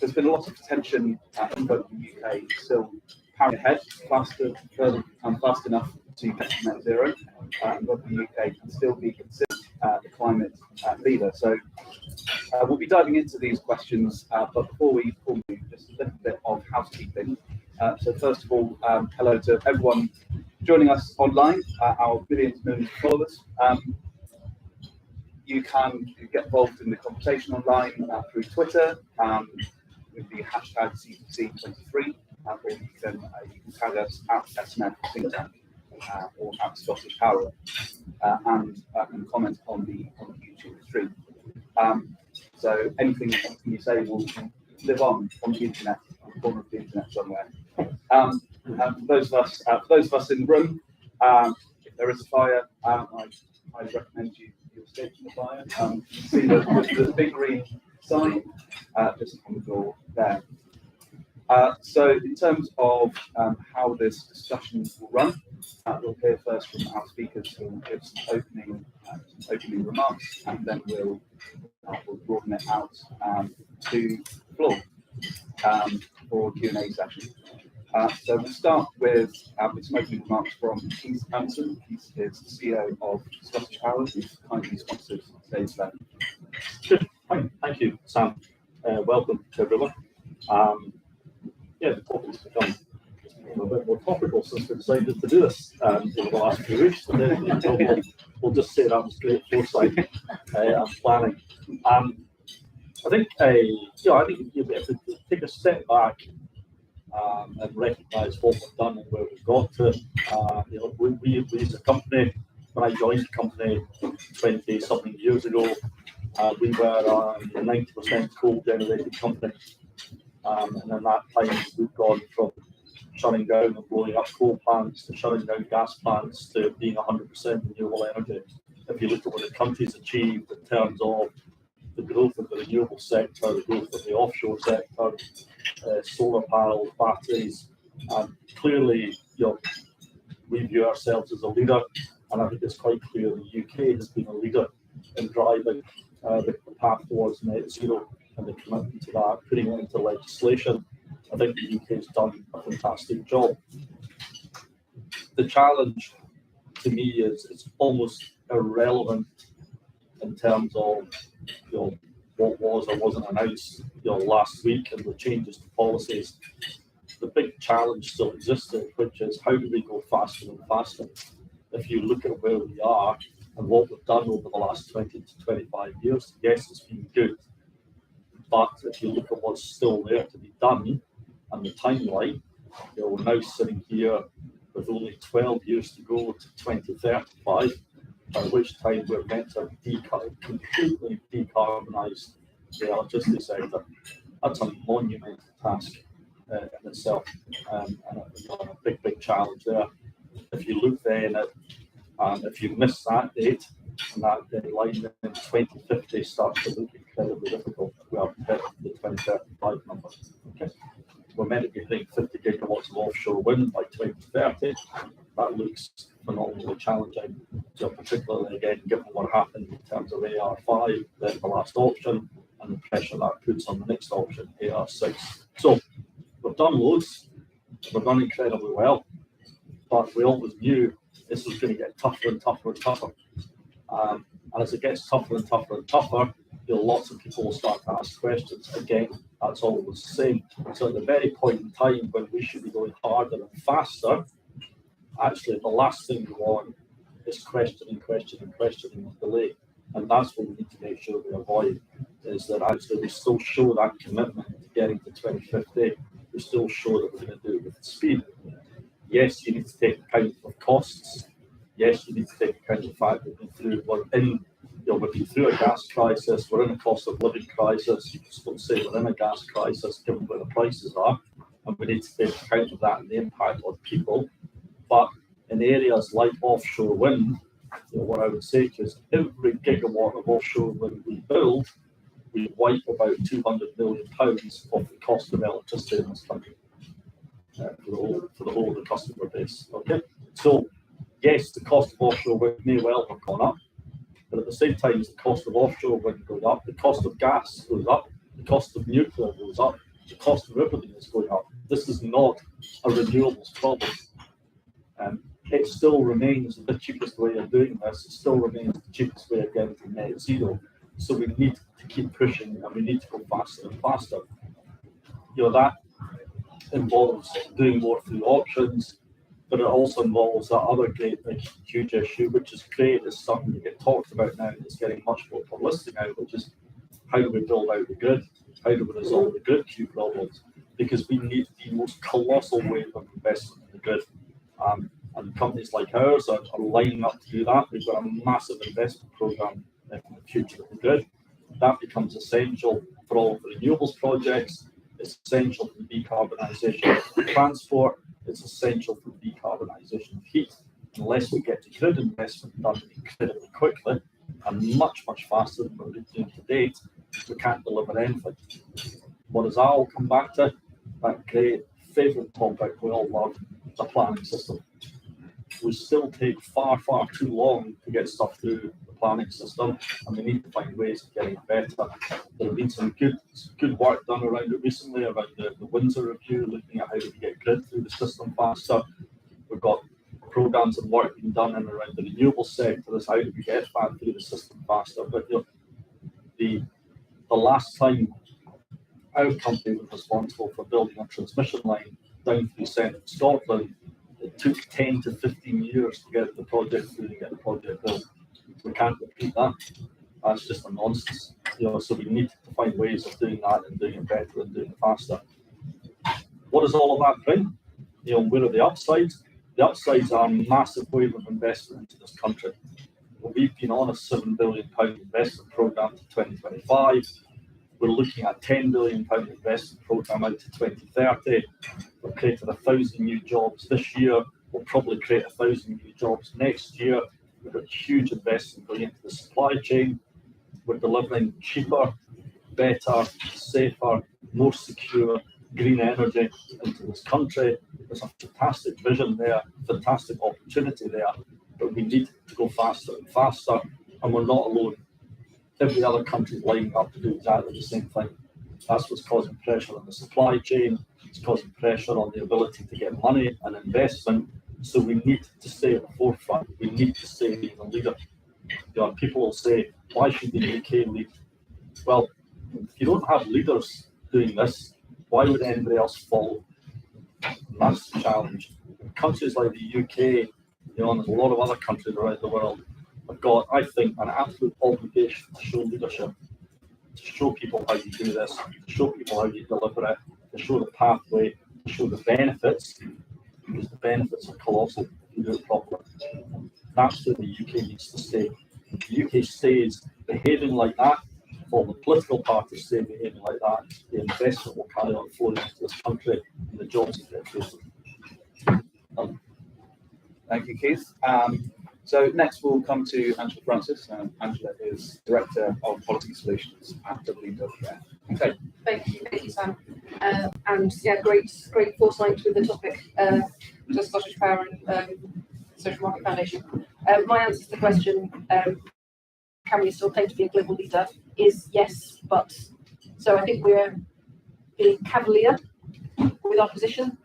there's been a lot of attention in both the UK still powering ahead further and fast enough to get to net zero, and whether the UK can still be considered the climate leader. So we'll be diving into these questions, but before we do, just a little bit of housekeeping. So first of all, hello to everyone joining us online, our millions of followers. You can get involved in the conversation online through Twitter with the hashtag CPC23, or you can tag us at SNF Think Tank or at ScottishPower and comment on the YouTube stream. So anything you say will live on the internet, on the corner of the internet somewhere. For those of us in the room, if there is a fire, I recommend you escape from the fire. See the big green sign just on the door there. So in terms of how this discussion will run, we'll hear first from our speakers who will give some opening remarks, and then we'll broaden it out to the floor for Q&A session. So we'll start with some opening remarks from Keith Hanson. Keith is the CEO of ScottishPower, who's kindly sponsored today's event. Good. Thank you, Sam. Welcome to everyone. The topic's become a bit more topical since we decided to do this over the last few weeks. And then we'll just say that was great foresight and planning. I think you have to take a step back and recognise what we've done and where we've got to. We as a company, when I joined the company 20-something years ago, we were a 90% coal-generated company. And in that time, we've gone from shutting down and blowing up coal plants to shutting down gas plants to being 100% renewable energy. If you look at what the country's achieved in terms of the growth of the renewable sector, the growth of the offshore sector, solar panels, batteries, clearly, we view ourselves as a leader, and I think it's quite clear the UK has been a leader in driving the path towards net zero and the commitment to that, putting it into legislation. I think the UK has done a fantastic job. The challenge to me is it's almost irrelevant in terms of what was or wasn't announced last week and the changes to policies. The big challenge still existed, which is how do we go faster and faster? If you look at where we are and what we've done over the last 20 to 25 years, yes, it's been good. But if you look at what's still there to be done and the timeline, we're now sitting here with only 12 years to go to 2035, by which time we're meant to completely decarbonise the electricity sector. That's a monumental task in itself, and a big challenge there. If you look then at, if you miss that date, and that deadline, then 2050 starts to look incredibly difficult. We are hit the 2035 number. Okay, we're meant to be hitting 50 gigawatts of offshore wind by 2030. That looks phenomenally challenging, particularly again given what happened in terms of AR5, then the last option, and the pressure that puts on the next option, AR6. So we've done loads, we've done incredibly well, but we always knew this was going to get tougher and tougher and tougher. And as it gets tougher and tougher and tougher, lots of people will start to ask questions. Again, that's always the same. So at the very point in time when we should be going harder and faster, actually the last thing we want is questioning and delay. And that's what we need to make sure we avoid, is that actually we still show that commitment to getting to 2050. We still show that we're going to do it with speed. Yes, you need to take account of costs. Yes, you need to take account of the fact that we've been through a gas crisis, we're in a cost of living crisis, you can still say we're in a gas crisis given where the prices are, and we need to take account of that and the impact on people. But in areas like offshore wind, what I would say is every gigawatt of offshore wind we build, we wipe about £200 million off the cost of electricity in this country for the whole of the customer base. Okay, so yes, the cost of offshore wind may well have gone up, but at the same time as the cost of offshore wind goes up, the cost of gas goes up, the cost of nuclear goes up, the cost of everything is going up. This is not a renewables problem. It still remains the cheapest way of doing this. It still remains the cheapest way of getting to net zero. So we need to keep pushing, and we need to go faster and faster. That involves doing more through options, but it also involves that other great, big, huge issue, which is great, is something that gets talked about now, and it's getting much more publicity now, which is how do we build out the grid? How do we resolve the grid queue problems? Because we need the most colossal wave of investment in the grid. And companies like ours are lining up to do that. We've got a massive investment program in the future of the grid. That becomes essential for all of the renewables projects. It's essential for the decarbonisation of transport. It's essential for the decarbonisation of heat. Unless we get the grid investment done incredibly quickly and much, much faster than we're doing to date, we can't deliver anything. What does Al come back to? That great favourite topic we all love, the planning system. We still take far, far too long to get stuff through the planning system, and we need to find ways of getting it better. There have been some good work done around it recently, around the Windsor Review, looking at how we get grid through the system faster. We've got programs and work being done in around the renewable sector as how do we get that through the system faster. But the last time our company was responsible for building a transmission line down through central Scotland, it took 10 to 15 years to get the project through and get the project built. We can't repeat that. That's just a nonsense. So we need to find ways of doing that and doing it better and doing it faster. What does all of that bring? Where are the upsides? The upsides are a massive wave of investment into this country. We've been on a £7 billion investment programme to 2025. We're looking at £10 billion investment programme out to 2030. We've created 1,000 new jobs this year. We'll probably create 1,000 new jobs next year. We've got huge investment going into the supply chain. We're delivering cheaper, better, safer, more secure green energy into this country. There's a fantastic vision there, fantastic opportunity there, but we need to go faster and faster, and we're not alone. Every other country is lining up to do exactly the same thing. That's what's causing pressure on the supply chain. It's causing pressure on the ability to get money and investment. So we need to stay at the forefront. We need to stay being a leader. People will say, why should the UK lead? Well, if you don't have leaders doing this, why would anybody else follow? And that's the challenge. Countries like the UK, and there's a lot of other countries around the world, have got, I think, an absolute obligation to show leadership, to show people how you do this, to show people how you deliver it, to show the pathway, to show the benefits, because the benefits are colossal if you do it properly. That's where the UK needs to stay. If the UK stays behaving like that, all the political parties stay behaving like that, the investment will carry on flowing into this country and the jobs will get created. Thank you, Keith. So next we'll come to Angela Francis. Angela is Director of Policy Solutions at WWF. Okay. Thank you, Sam. And yeah, great foresight with the topic to ScottishPower and Social Market Foundation. My answer to the question, can we still claim to be a global leader, is yes, but. So I think we're being cavalier with our position,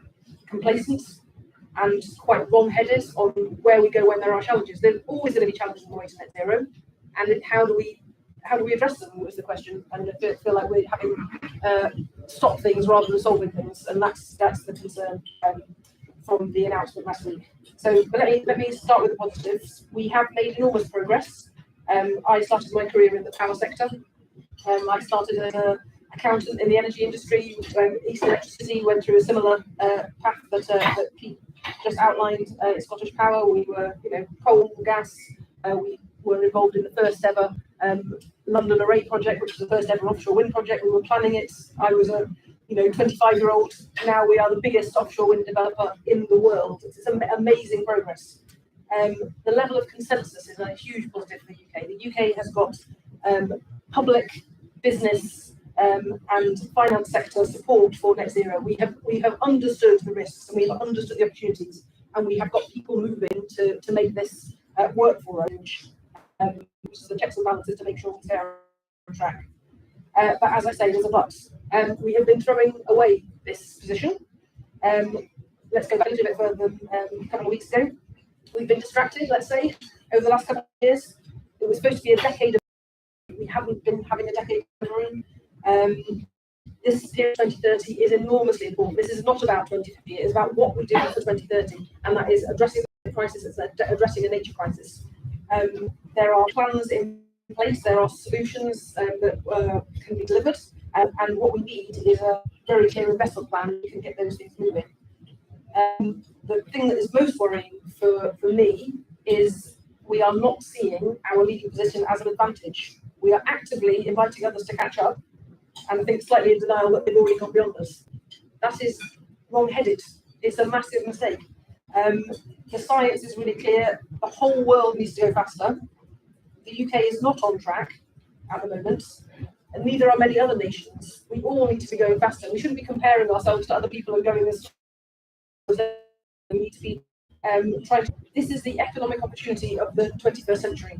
complacent, and quite wrong-headed on where we go when there are challenges. There's always going to be challenges on the way to net zero, and how do we address them was the question. And I feel like we're having stop things rather than solving things, and that's the concern from the announcement last week. So, but let me start with the positives. We have made enormous progress. I started my career in the power sector. I started as an accountant in the energy industry. East Electricity went through a similar path that Pete just outlined. ScottishPower, we were, coal, gas. We were involved in the first ever London Array project, which was the first ever offshore wind project. We were planning it. I was a 25-year-old. Now we are the biggest offshore wind developer in the world. It's amazing progress. The level of consensus is a huge positive for the UK. The UK has got public, business, and finance sector support for net zero. We have understood the risks and we have understood the opportunities, and we have got people moving to make this work for us, which is the checks and balances to make sure we stay on track. But as I say, there's a but. We have been throwing away this position. Let's go back a little bit further than a couple of weeks ago. We've been distracted, let's say, over the last couple of years. It was supposed to be a decade of we haven't been having a decade of recovery. This period 2030 is enormously important. This is not about 2050, it is about what we do for 2030, and that is addressing the crisis, it's addressing a nature crisis. There are plans in place, there are solutions that can be delivered, and what we need is a very clear investment plan that can get those things moving. The thing that is most worrying for me is we are not seeing our leading position as an advantage. We are actively inviting others to catch up, and I think slightly in denial that they've already gone beyond us. That is wrong-headed. It's a massive mistake. The science is really clear. The whole world needs to go faster. The UK is not on track at the moment, and neither are many other nations. We all need to be going faster. We shouldn't be comparing ourselves to other people who are going this. We need to be trying to. This is the economic opportunity of the 21st century.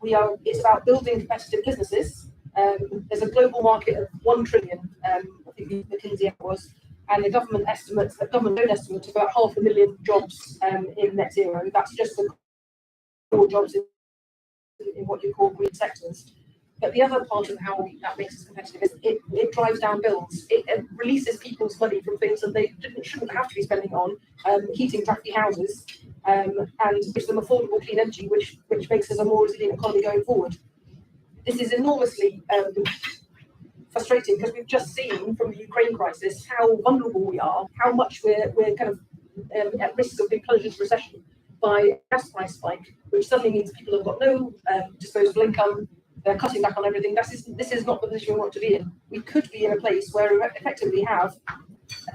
It's about building competitive businesses. There's a global market of 1 trillion, I think the McKinsey was, and the government estimates, the government own estimate of about 500,000 jobs in net zero. That's just the core jobs in what you call green sectors. But the other part of how that makes us competitive is it drives down bills. It releases people's money from things that they shouldn't have to be spending on, heating drafty houses, and gives them affordable clean energy, which makes us a more resilient economy going forward. This is enormously frustrating because we've just seen from the Ukraine crisis how vulnerable we are, how much we're kind of at risk of being plunged into recession by a gas price spike, which suddenly means people have got no disposable income. They're cutting back on everything. This is not the position we want to be in. We could be in a place where we effectively have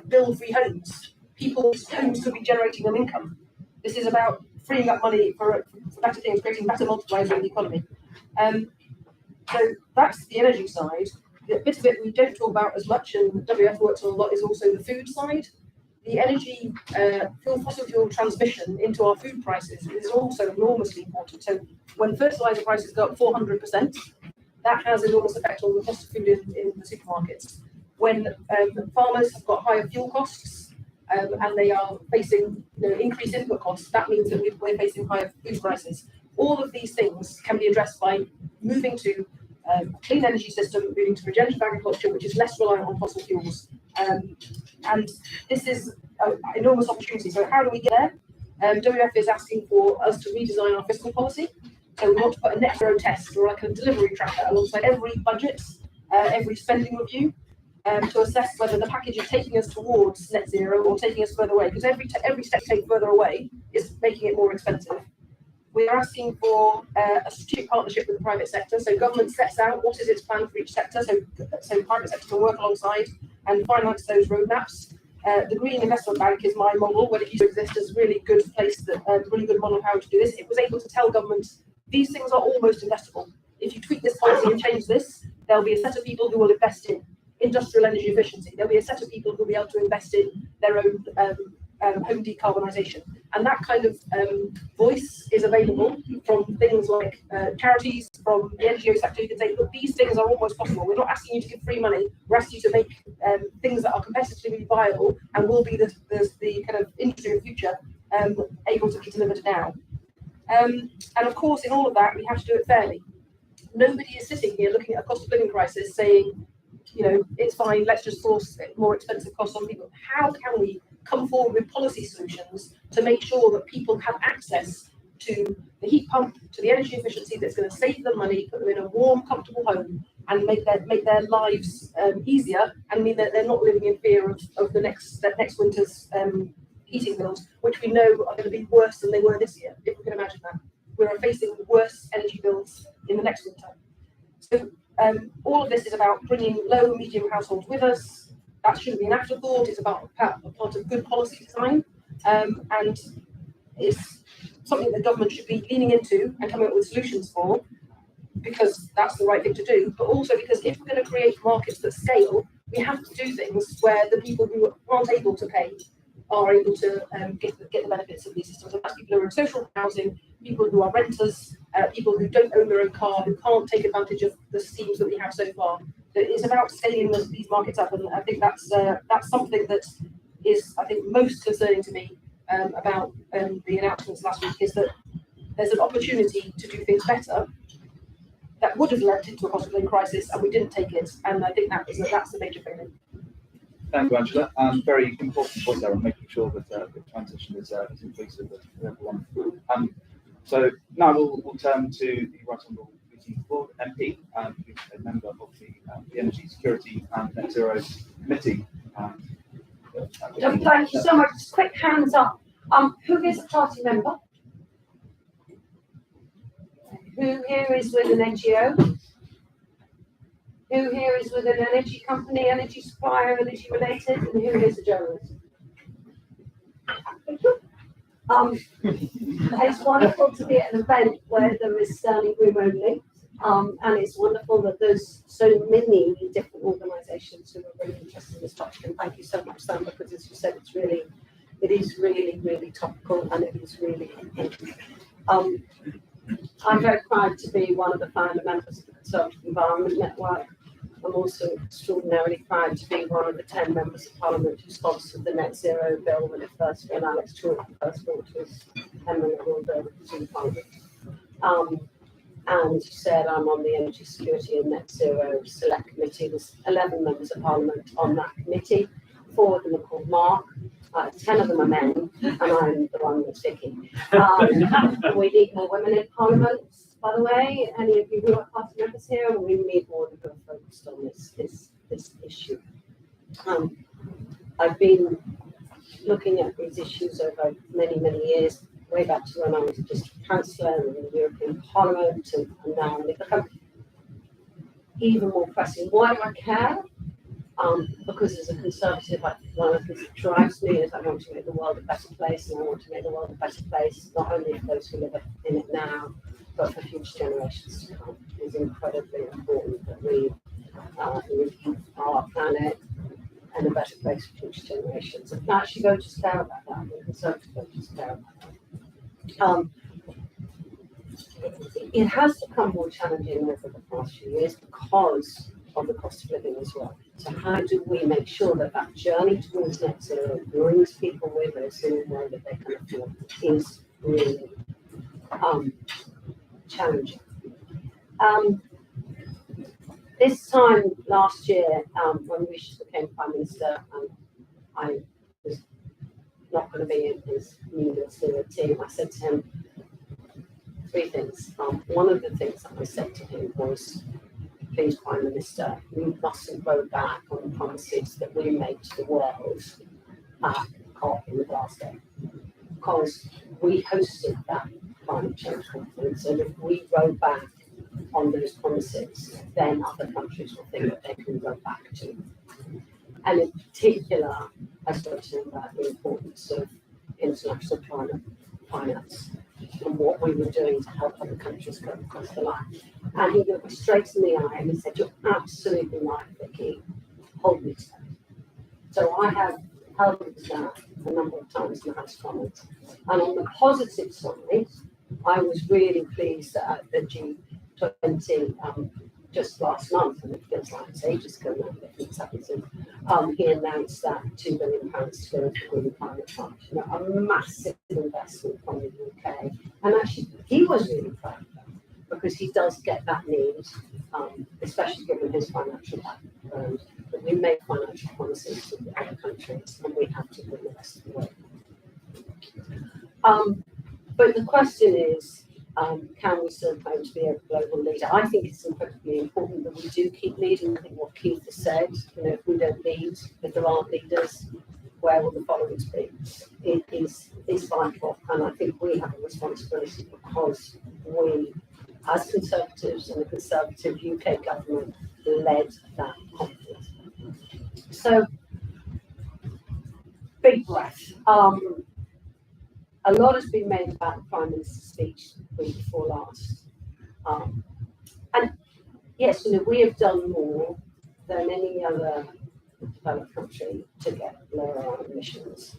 bill-free homes. People's homes could be generating them income. This is about freeing up money for better things, creating better multipliers in the economy. So that's the energy side. The bit of it we don't talk about as much, and WF works on a lot, is also the food side. The energy, fossil fuel transmission into our food prices is also enormously important. So when fertilizer prices go up 400%, that has enormous effect on the cost of food in the supermarkets. When farmers have got higher fuel costs and they are facing increased input costs, that means that we're facing higher food prices. All of these things can be addressed by moving to a clean energy system, moving to regenerative agriculture, which is less reliant on fossil fuels. And this is an enormous opportunity. So how do we get there? WF is asking for us to redesign our fiscal policy. So we want to put a net zero test or like a delivery tracker alongside every budget, every spending review, to assess whether the package is taking us towards net zero or taking us further away. Because every step taken further away is making it more expensive. We are asking for a strategic partnership with the private sector. So government sets out what is its plan for each sector. So private sector can work alongside and finance those roadmaps. The Green Investment Bank is my model, where it used to exist as a really good place, really good model of how to do this. It was able to tell governments, these things are almost investable. If you tweak this policy and change this, there'll be a set of people who will invest in industrial energy efficiency. There'll be a set of people who will be able to invest in their own home decarbonisation. And that kind of voice is available from things like charities, from the NGO sector. You can say, look, these things are almost possible. We're not asking you to give free money. We're asking you to make things that are competitively viable and will be the kind of industry of the future able to be delivered now. And of course, in all of that, we have to do it fairly. Nobody is sitting here looking at a cost of living crisis saying, it's fine, let's just force more expensive costs on people. How can we come forward with policy solutions to make sure that people have access to the heat pump, to the energy efficiency that's going to save them money, put them in a warm, comfortable home, and make their lives easier, and mean that they're not living in fear of the next winter's heating bills, which we know are going to be worse than they were this year, if we can imagine that. We're facing worse energy bills in the next winter. So all of this is about bringing low and medium households with us. That shouldn't be an afterthought. It's about a part of good policy design, and it's something the government should be leaning into and coming up with solutions for, because that's the right thing to do. But also because if we're going to create markets that scale, we have to do things where the people who aren't able to pay are able to get the benefits of these systems. So that's people who are in social housing, people who are renters, people who don't own their own car, who can't take advantage of the schemes that we have so far. So it's about scaling these markets up, and I think that's something that is, I think, most concerning to me about the announcements last week, is that there's an opportunity to do things better that would have led into a cost of living crisis, and we didn't take it. And I think that's the major failure. Thank you, Angela. Very important point there on making sure that the transition is inclusive of everyone. So now we'll turn to the Right Honourable Vicky Ford, MP, who's a member of the Energy Security and Net Zero Committee. Thank you so much. Just quick hands up. Who is a party member? Who here is with an NGO? Who here is with an energy company, energy supplier, energy related? And who is a journalist? It's wonderful to be at an event where there is standing room only. And it's wonderful that there's so many different organisations who are really interested in this topic. And thank you so much, Sam, because as you said, it is really topical, and it is really important. I'm very proud to be one of the founder members of the Conservative Environment Network. I'm also extraordinarily proud to be one of the 10 members of Parliament who sponsored the Net Zero Bill when it first, when Alex Chalk first brought his eminent bill to Parliament. And said I'm on the Energy Security and Net Zero Select Committee. There's 11 members of Parliament on that committee. 4 of them are called Mark. 10 of them are men, and I'm the one that's Vicky. We need more women in Parliament, by the way. Any of you who are party members here, we need more who are focused on this issue. I've been looking at these issues over many years, way back to when I was a district councillor in the European Parliament, and now they become even more pressing. Why do I care? Because as a Conservative, one of the things that drives me is I want to make the world a better place, and I want to make the world a better place not only for those who live in it now, but for future generations to come. It's incredibly important that we leave our planet and a better place for future generations. And actually voters care about that, and Conservative voters care about that. It has become more challenging over the past few years because of the cost of living as well. So how do we make sure that that journey towards net zero brings people with us in a way that they can afford is really challenging. This time last year, when Rishi became Prime Minister, I was not going to be in his new net zero team. I said to him 3 things. One of the things that I said to him was, please, Prime Minister, we mustn't go back on the promises that we made to the world at COP in Glasgow, because we hosted that climate change conference, and if we row back on those promises, then other countries will think that they can go back to. And in particular, I spoke to him about the importance of international climate finance and what we were doing to help other countries go across the line. And he looked me straight in the eye and he said, "You're absolutely right, Vicky. Hold me to that." So I have held him to that a number of times in the House of Commons. And on the positive side, I was really pleased that at the G20 just last month, and it feels like it's ages ago now, but it's happened soon, he announced that £2 billion to go into the Green Climate Fund, a massive investment from the UK. And actually, he was really proud of that because he does get that need, especially given his financial background, that we make financial promises to the other countries and we have to bring the rest of the way. But the question is, can we still claim to be a global leader? I think it's incredibly important that we do keep leading. I think what Keith has said, if we don't lead, if there aren't leaders, where will the followers be? It is vital, and I think we have a responsibility because we, as Conservatives and the Conservative UK government, led that conference. So, big breath. A lot has been made about the Prime Minister's speech the week before last. And yes, we have done more than any other developed country to get lower our emissions.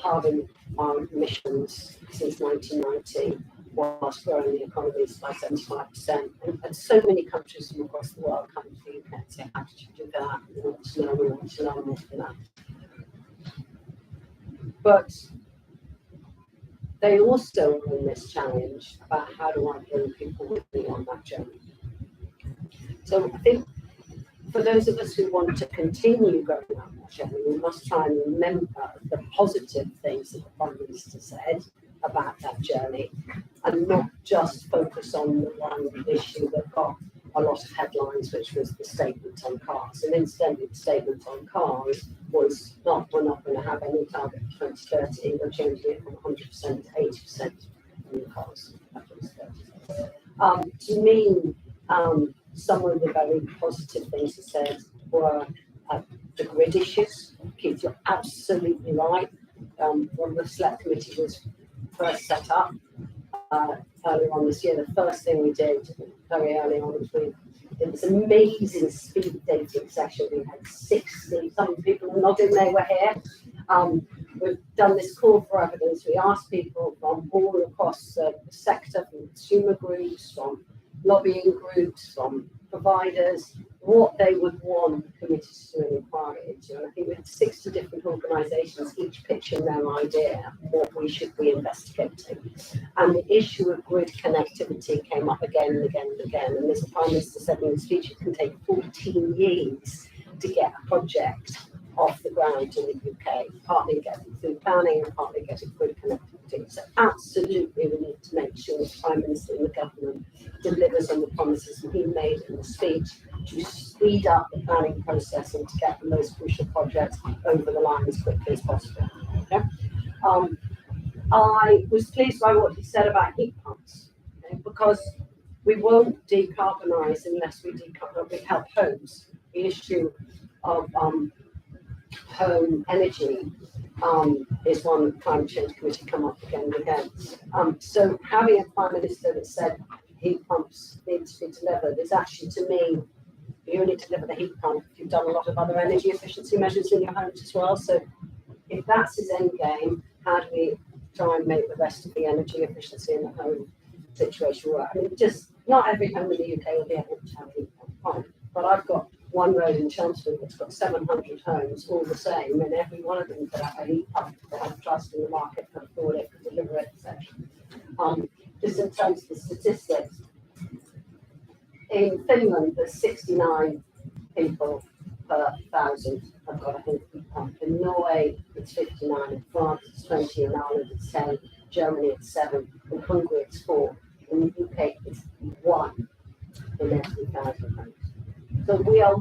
halving our emissions since 1990, whilst growing the economies by 75%. And so many countries from across the world come to the UK and say, how did you do that? We want to know, we want to learn more from that. But they also win this challenge about how do I bring people with me on that journey. So I think for those of us who want to continue going on that journey, we must try and remember the positive things that the Prime Minister said about that journey and not just focus on the one issue that got a lot of headlines, which was the statement on cars. And incidentally, the statement on cars was not, we're not going to have any target for 2030, we're changing it from 100% to 80% in the cars by 2030. To me, some of the very positive things he said were the grid issues. Keith, you're absolutely right. When the select committee was first set up earlier on this year, the first thing we did very early on was we did this amazing speed dating session. We had 60, some people are nodding, they were here. We've done this call for evidence. We asked people from all across the sector, from consumer groups, from lobbying groups, from providers, what they would want committees to an inquiry into. And I think we had 60 different organisations, each pitching their idea of what we should be investigating. And the issue of grid connectivity came up again and again and again. And as the Prime Minister said in his speech, it can take 14 years to get a project off the ground in the UK, partly getting through planning and partly getting grid connectivity. So absolutely we need to make sure the Prime Minister and the government delivers on the promises he made in the speech to speed up the planning process and to get the most crucial projects over the line as quickly as possible. Okay? I was pleased by what he said about heat pumps, okay? Because we won't decarbonise unless we help homes. The issue of home energy is one that the Climate Change Committee come up again and again. So having a Prime Minister that said heat pumps need to be delivered is actually, to me, you only deliver the heat pump if you've done a lot of other energy efficiency measures in your homes as well. So if that's his end game, how do we try and make the rest of the energy efficiency in the home situation work? I mean, just not every home in the UK will be able to have a heat pump, but I've got one road in Chelmsford that's got 700 homes, all the same, and every one of them could have a heat pump, they have trust in the market, can afford it, can deliver it, etc. Just in terms of the statistics, in Finland there's 69 people per 1,000 have got a heat pump. In Norway it's 59, in France it's 20, in Ireland it's 10, Germany it's 7, in Hungary it's 4, in the UK it's 1 in every 1,000 homes. So we are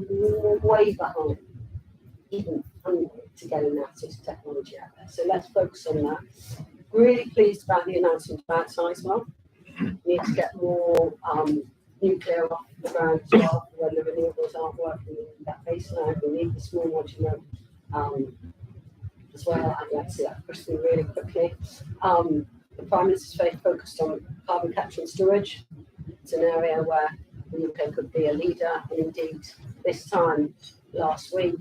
way behind even Hungary to getting that sort of technology out there. So let's focus on that. Really pleased about the announcement about Sizewell. We need to get more nuclear off the ground as well when the renewables aren't working in that baseline. We need the small modular as well. I'd like to see that push through really quickly. The Prime Minister's very focused on carbon capture and storage. It's an area where the UK could be a leader, and indeed this time last week,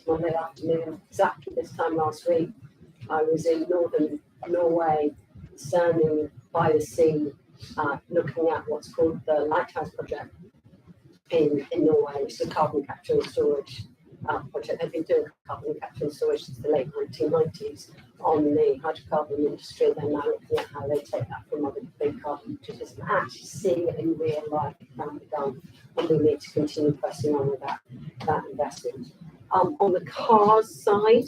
Monday afternoon, exactly this time last week, I was in northern Norway, standing by the sea, looking at what's called the Lighthouse Project in Norway, which is a carbon capture and storage project. They've been doing carbon capture and storage since the late 1990s on the hydrocarbon industry. They're now looking at how they take that from other big carbon producers and actually seeing it in real life can be done. And we need to continue pressing on with that investment. On the cars side,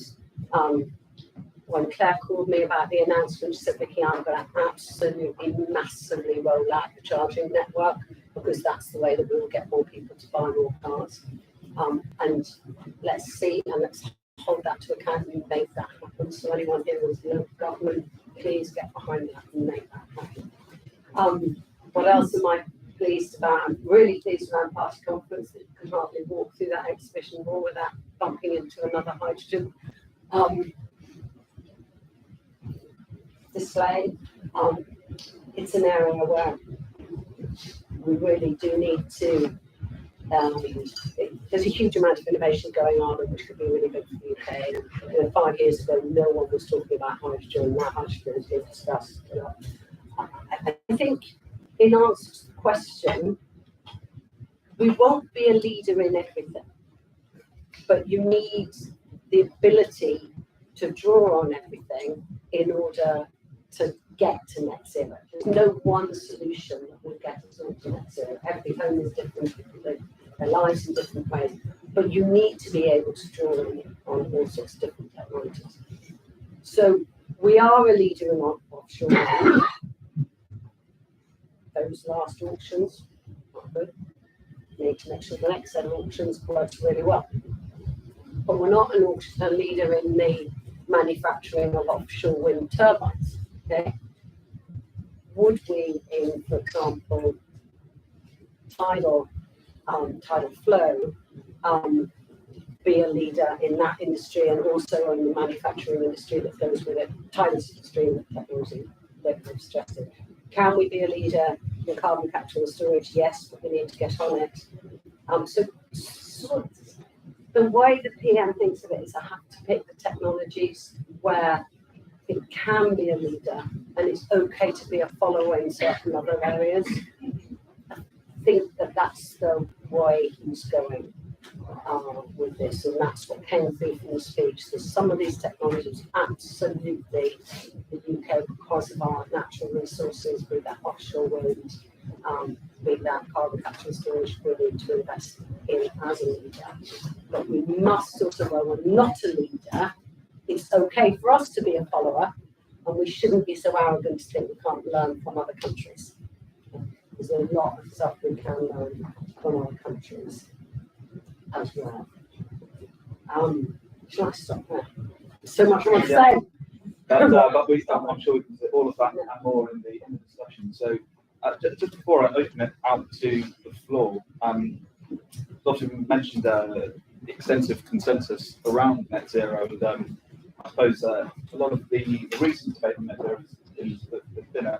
when Claire called me about the announcement, she said, Vicky, I'm going to absolutely massively roll out the charging network because that's the way that we will get more people to buy more cars. And let's see, and let's hold that to account and make that happen. So anyone here who's local government, please get behind that and make that happen. What else am I pleased about? I'm really pleased around party conference. That you could hardly walk through that exhibition hall without bumping into another hydrogen display. It's an area where we really do need to There's a huge amount of innovation going on, which could be really big for the UK. 5 years ago, no one was talking about hydrogen. Now hydrogen is being discussed. I think, in answer to the question, we won't be a leader in everything, but you need the ability to draw on everything in order to get to net zero. There's no one solution that will get us all to net zero. Every home is different, their lives in different ways, but you need to be able to draw on all sorts of different technologies. So we are a leader in offshore wind. Those last auctions not good. We need to make sure the next set of auctions works really well. But we're not a leader in the manufacturing of offshore wind turbines. Okay? Would we, in, for example, tidal flow, be a leader in that industry and also in the manufacturing industry that goes with it, tidal stream technology that we've suggested? Can we be a leader in carbon capture and storage? Yes, but we need to get on it. So the way the PM thinks of it is I have to pick the technologies where it can be a leader and it's okay to be a follower in certain other areas. I think that's the way he's going with this, and that's what came through from the speech. So some of these technologies, absolutely, the UK, because of our natural resources, be that offshore wind, be that carbon capture and storage, we need to invest in as a leader. But we must also, while we're not a leader, it's okay for us to be a follower, and we shouldn't be so arrogant to think we can't learn from other countries. There's a lot of stuff we can learn from other countries as well. Shall I stop there? So much more to say. But I'm sure we can say all of that and more in the discussion. So just before I open it out to the floor, obviously we mentioned extensive consensus around net zero, and I suppose a lot of the recent debate on net zero there's been a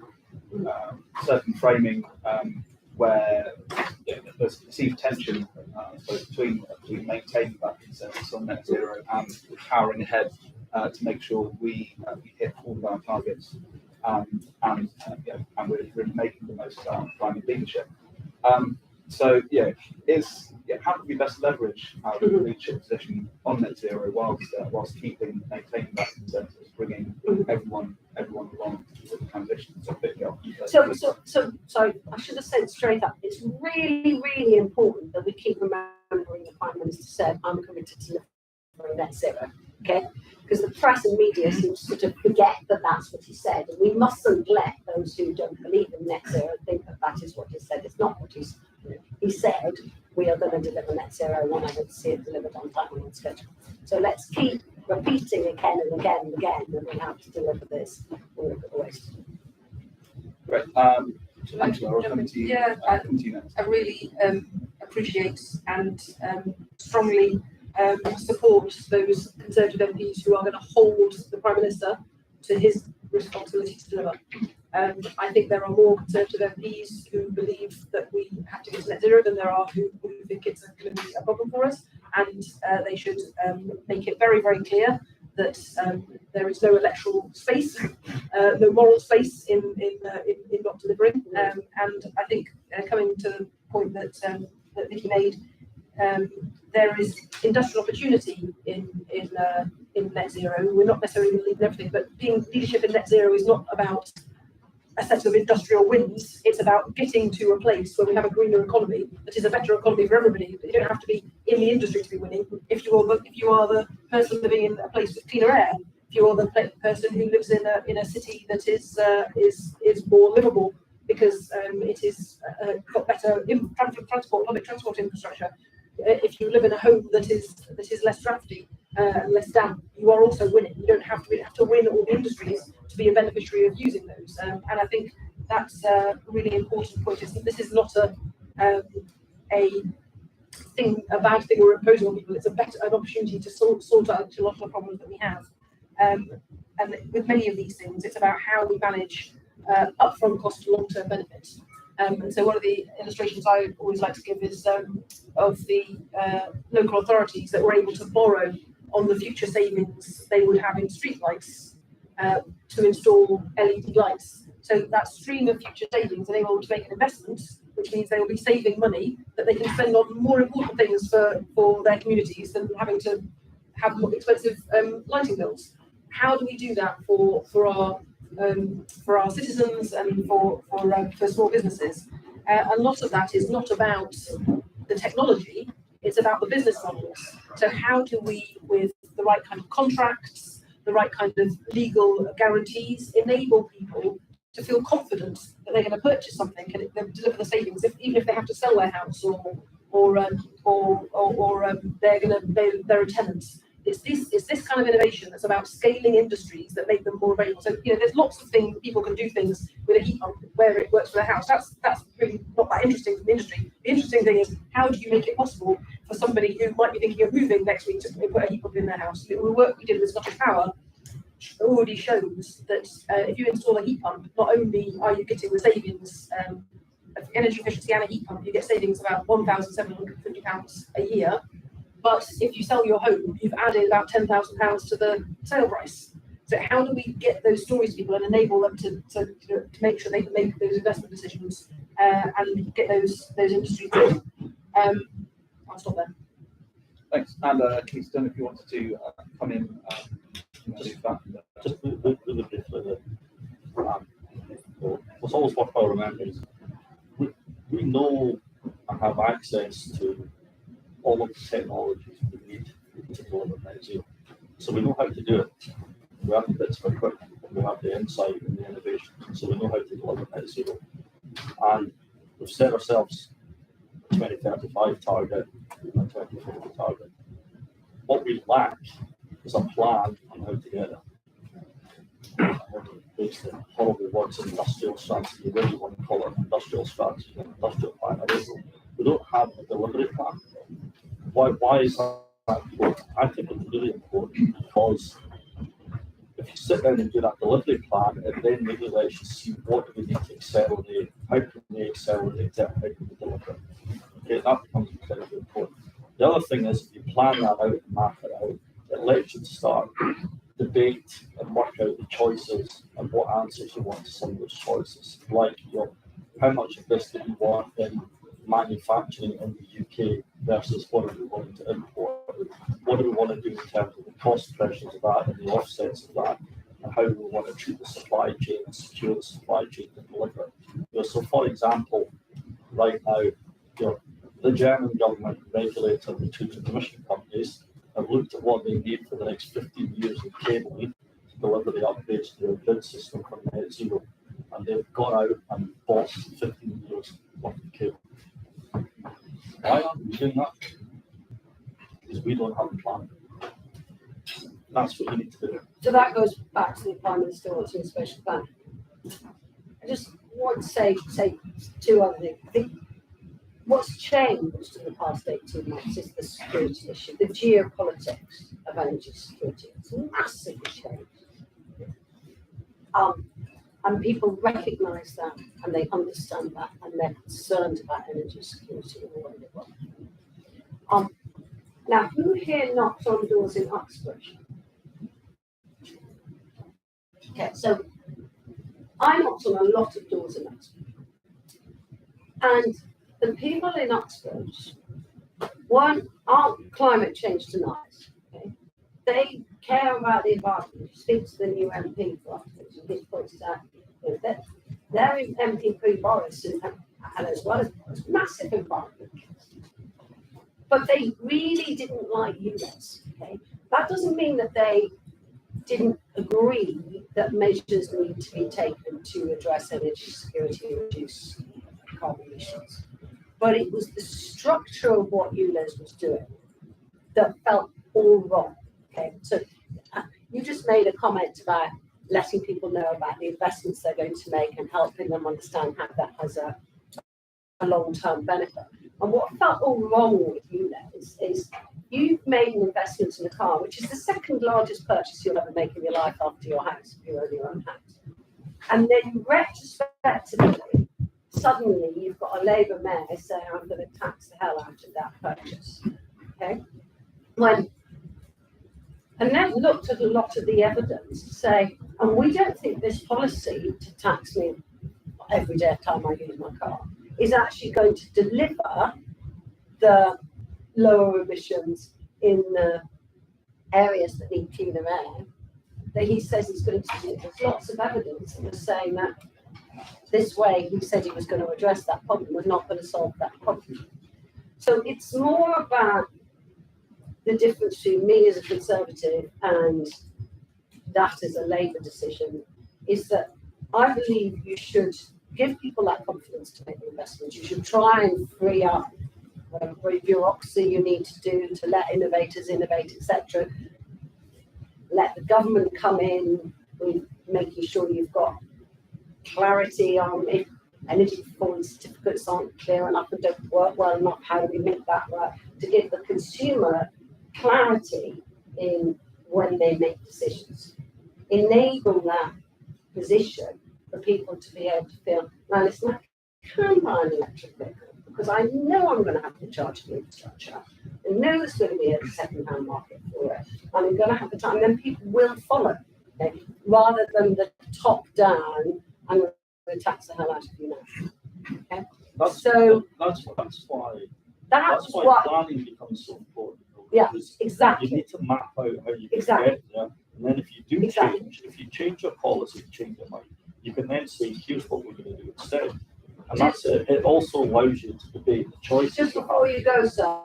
certain framing where there's perceived tension between maintaining that consensus on net zero and powering ahead to make sure we hit all of our targets and we're really making the most of our climate leadership. So how can we best leverage our leadership position on net zero whilst maintaining that consensus, bringing everyone along with the transition? So I should have said straight up, it's really, really important that we keep remembering the Prime Minister said, I'm committed to delivering net zero. Okay? Because the press and media seem to sort of forget that that's what he said. And we mustn't let those who don't believe in net zero think that that is what he said. It's not what he said. We are going to deliver net zero when I see it delivered on time and on schedule. So let's keep repeating again and again and again that we have to deliver this and look at the waste. Great. Angela, I'll come to you. Yeah, I really appreciate and strongly support those Conservative MPs who are going to hold the Prime Minister to his responsibility to deliver. I think there are more Conservative MPs who believe that we have to get to net zero than there are who think it's going to be a problem for us, and they should make it very, very clear that there is no electoral space, no moral space in not delivering. And I think coming to the point that Vicky made, there is industrial opportunity in net zero. We're not necessarily going to lead in everything, but being leadership in net zero is not about a set of industrial wins. It's about getting to a place where we have a greener economy that is a better economy for everybody. You don't have to be in the industry to be winning. If you are the person living in a place with cleaner air, if you are the person who lives in a city that is more livable because it is got better public transport infrastructure. If you live in a home that is less drafty, less damp, you are also winning. You don't have to win all the industries to be a beneficiary of using those. And I think that's a really important point. This is not a bad thing we're imposing on people. It's an opportunity to sort out a lot of the problems that we have. And with many of these things, it's about how we manage upfront cost to long-term benefits. And so one of the illustrations I always like to give is of the local authorities that were able to borrow on the future savings they would have in streetlights to install LED lights. So that stream of future savings are able to make an investment, which means they will be saving money that they can spend on more important things for their communities than having to have more expensive lighting bills. How do we do that for our citizens and for small businesses? A lot of that is not about the technology, it's about the business models. So how do we, with the right kind of contracts, the right kind of legal guarantees, enable people to feel confident that they're going to purchase something and deliver the savings, even if they have to sell their house or they're a tenant. It's this kind of innovation that's about scaling industries that make them more available. So there's lots of things people can do things with a heat pump where it works for their house. That's really not that interesting for the industry. The interesting thing is, how do you make it possible for somebody who might be thinking of moving next week to put a heat pump in their house? The work we did with ScottishPower already shows that if you install a heat pump, not only are you getting the savings of energy efficiency and a heat pump, you get savings of about £1,750 a year. But if you sell your home, you've added about £10,000 to the sale price. So how do we get those stories to people and enable them to make sure they can make those investment decisions and get those industries in? I'll stop there. Thanks. And Keith, I don't know if you wanted to come in. Just really briefly, what's always worth our remembering is we know and have access to all of the technologies we need to deliver net zero. So we know how to do it. We have the bits of equipment, we have the insight and the innovation, so we know how to deliver net zero. And we've set ourselves a 2035 target and a 2050 target. What we lack is a plan on how to get there. It's the horrible words industrial strategy, whether you want to call it industrial strategy, industrial plan. We don't have a delivery plan. Why is that important? I think it's really important because if you sit down and do that delivery plan, it then really lets you see what do we need to accelerate, how can we accelerate it, how can we deliver it. Okay, that becomes incredibly important. The other thing is, if you plan that out and map it out, it lets you start debate and work out the choices and what answers you want to some of those choices. Like, how much of this do you want in manufacturing in the UK versus what are we wanting to import? What do we want to do in terms of the cost pressures of that and the offsets of that, and how do we want to treat the supply chain and secure the supply chain to deliver it? So, for example, right now, the German government regulator, the two transmission companies, have looked at what they need for the next 15 years of cabling to deliver the upgrades to their grid system for net zero, and they've gone out and bought 15 years worth of cable. Why aren't we doing that? Because we don't have a plan. That's what we need to do. So that goes back to the Prime Minister wanting a special plan. I just want to say two other things. I think what's changed in the past 18 months is the security issue, the geopolitics of energy security. It's massively changed. And people recognise that and they understand that and they're concerned about energy security in the way they work. Now, who here knocks on doors in Uxbridge? Okay, so I knocked on a lot of doors in Uxbridge. And the people in Uxbridge aren't climate change deniers. Okay? They care about the environment. You speak to the new MP for Uxbridge, and he points out that their MP Boris and as well as Boris, massive environment. But they really didn't like ULEZ. Okay? That doesn't mean that they didn't agree that measures need to be taken to address energy security and reduce carbon emissions. But it was the structure of what ULEZ was doing that felt all wrong. Okay, so you just made a comment about letting people know about the investments they're going to make and helping them understand how that has a long-term benefit. And what felt all wrong with ULEZ is you've made an investment in a car, which is the second largest purchase you'll ever make in your life after your house, if you own your own house. And then retrospectively, suddenly you've got a Labour mayor saying, I'm going to tax the hell out of that purchase. Okay? And then looked at a lot of the evidence to say, and we don't think this policy to tax me every day time I use my car is actually going to deliver the lower emissions in the areas that need cleaner air. That he says he's going to do. There's lots of evidence that was saying that this way he said he was going to address that problem was not going to solve that problem. So it's more about the difference between me as a Conservative and that as a Labour decision is that I believe you should give people that confidence to make the investments. You should try and free up whatever bureaucracy you need to do to let innovators innovate, etc. Let the government come in with making sure you've got clarity on if energy performance certificates aren't clear enough and don't work well enough, how do we make that work? To give the consumer clarity in when they make decisions. Enable that position for people to be able to feel, now listen, I can buy an electric vehicle because I know I'm going to have to charge the infrastructure. I know there's going to be a second-hand market for it. And I'm going to have the time, and then people will follow, okay? Rather than the top-down, I'm going to tax the hell out of you now. Okay? That's why planning becomes so important. Yeah, exactly. You need to map out how you get there, and then if you do change your policy, change your mind, you can then say, here's what we're going to do instead. And that's it. It also allows you to debate the choices. Just before you go, sir,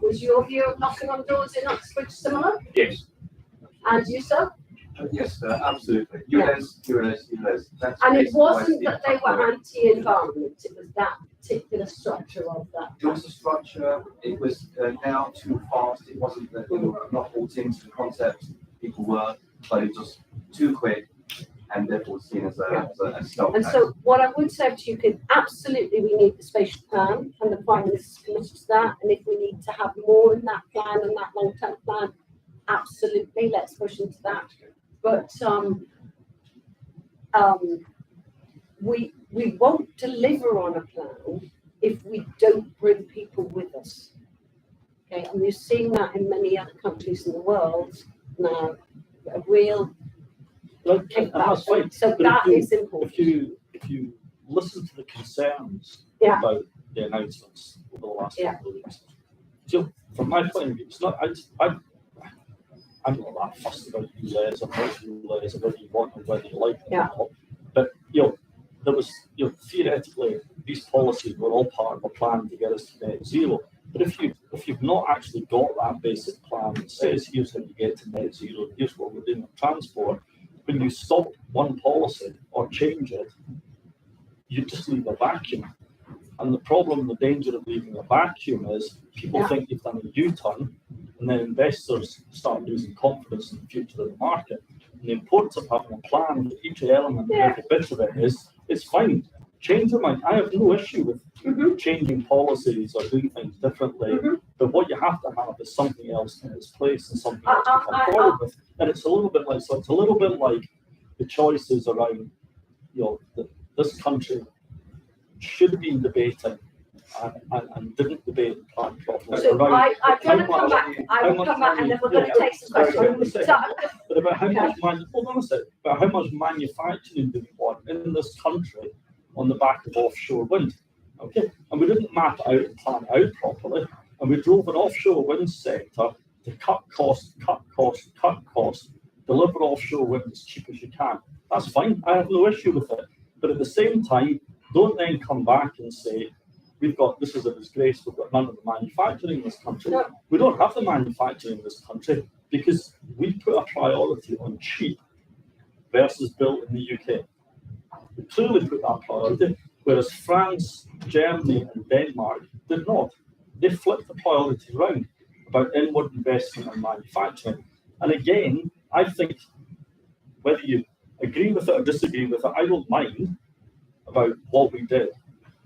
was your view of knocking on doors in Uxbridge similar? Yes. And you, sir? Yes, absolutely. ULEZ. And it wasn't that they were anti-environment, it was that particular structure of that. It was the structure, it was now too fast, it wasn't that we were not bought into the concept, people were, but it was too quick and therefore seen as a stop. And so what I would say to you is absolutely we need the spatial plan and the Prime Minister's committed to that, and if we need to have more in that plan and that long-term plan, absolutely, let's push into that. But we won't deliver on a plan if we don't bring people with us. Okay, and we've seen that in many other countries in the world now. A real that's fine. So that is important. If you listen to the concerns about the announcements over the last couple of weeks, so from my point of view, it's not. I'm not that fussed about ULEZ or not ULEZ, whether you want or whether you like them or not. But there was theoretically these policies were all part of a plan to get us to net zero. But if you've not actually got that basic plan that says here's how you get to net zero, here's what we're doing with transport, when you stop one policy or change it, you just leave a vacuum. And the problem, the danger of leaving a vacuum is people think you've done a U-turn, and then investors start losing confidence in the future of the market. And the importance of having a plan for each element and every bit of it is, it's fine. Change your mind. I have no issue with changing policies or doing things differently. But what you have to have is something else in its place and something else to come forward with. And it's a little bit like the choices around, this country should have been debating and didn't debate the plan properly. So I'm going to come back. I will come back and then we're going to take some questions. But about how much manufacturing do we want in this country on the back of offshore wind? Okay, and we didn't map it out and plan it out properly, and we drove an offshore wind sector to cut costs, deliver offshore wind as cheap as you can. That's fine. I have no issue with it. But at the same time, don't then come back and say, this is a disgrace, we've got none of the manufacturing in this country. No. We don't have the manufacturing in this country because we put a priority on cheap versus built in the UK. We clearly put that priority, whereas France, Germany and Denmark did not. They flipped the priority around about inward investment and manufacturing. And again, I think whether you agree with it or disagree with it, I don't mind about what we did.